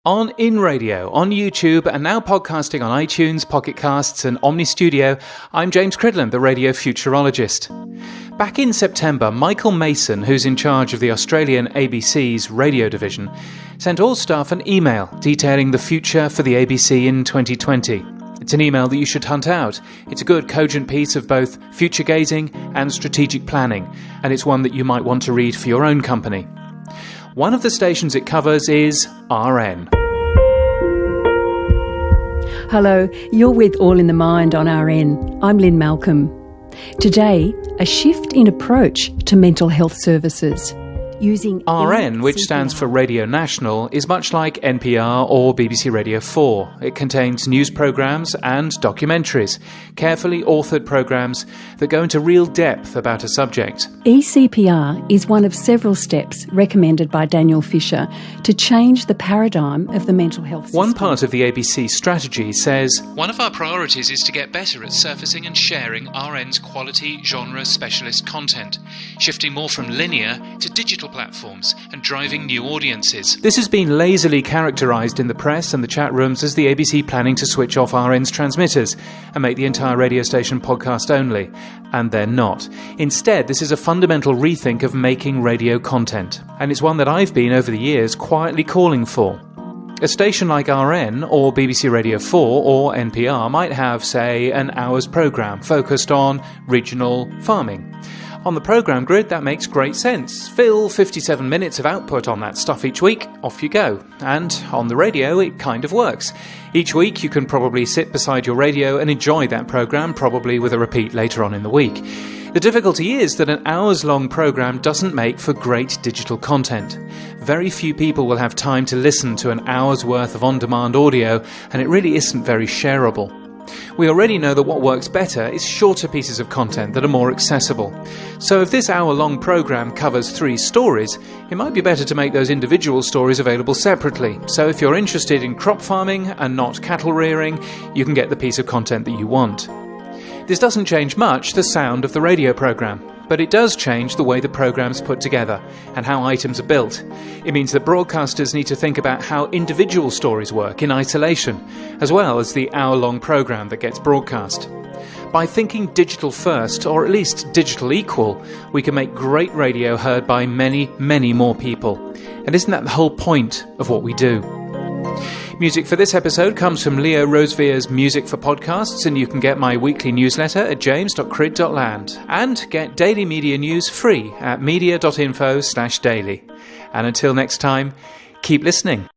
On In Radio, on YouTube, and now podcasting on iTunes, Pocket Casts, and Omni Studio, I'm James Cridland, the radio futurologist. Back in September, Michael Mason, who's in charge of the Australian ABC's radio division, sent all staff an email detailing the future for the ABC in 2020. It's an email that you should hunt out. It's a good, cogent piece of both future-gazing and strategic planning, and it's one that you might want to read for your own company. One of the stations it covers is RN. Hello, you're with All in the Mind on RN. I'm Lynn Malcolm. Today, a shift in approach to mental health services. Using RN, which stands for Radio National, is much like NPR or BBC Radio 4. It contains news programmes and documentaries, carefully authored programmes that go into real depth about a subject. ECPR is one of several steps recommended by Daniel Fisher to change the paradigm of the mental health system. One part of the ABC strategy says, "One of our priorities is to get better at surfacing and sharing RN's quality genre specialist content, shifting more from linear to digital platforms and driving new audiences." This has been lazily characterised in the press and the chat rooms as the ABC planning to switch off RN's transmitters and make the entire radio station podcast only. And they're not. Instead, this is a fundamental rethink of making radio content. And it's one that I've been, over the years, quietly calling for. A station like RN or BBC Radio 4 or NPR might have, say, an hour's programme focused on regional farming. On the programme grid, that makes great sense. Fill 57 minutes of output on that stuff each week, off you go. And on the radio, it kind of works. Each week, you can probably sit beside your radio and enjoy that programme, probably with a repeat later on in the week. The difficulty is that an hours-long programme doesn't make for great digital content. Very few people will have time to listen to an hour's worth of on-demand audio, and it really isn't very shareable. We already know that what works better is shorter pieces of content that are more accessible. So if this hour-long programme covers 3 stories, it might be better to make those individual stories available separately. So if you're interested in crop farming and not cattle rearing, you can get the piece of content that you want. This doesn't change much the sound of the radio programme, but it does change the way the programme's put together and how items are built. It means that broadcasters need to think about how individual stories work in isolation, as well as the hour-long programme that gets broadcast. By thinking digital first, or at least digital equal, we can make great radio heard by many, many more people. And isn't that the whole point of what we do? Music for this episode comes from Leo Rosevere's Music for Podcasts, and you can get my weekly newsletter at james.crid.land and get daily media news free at media.info/daily. And until next time, keep listening.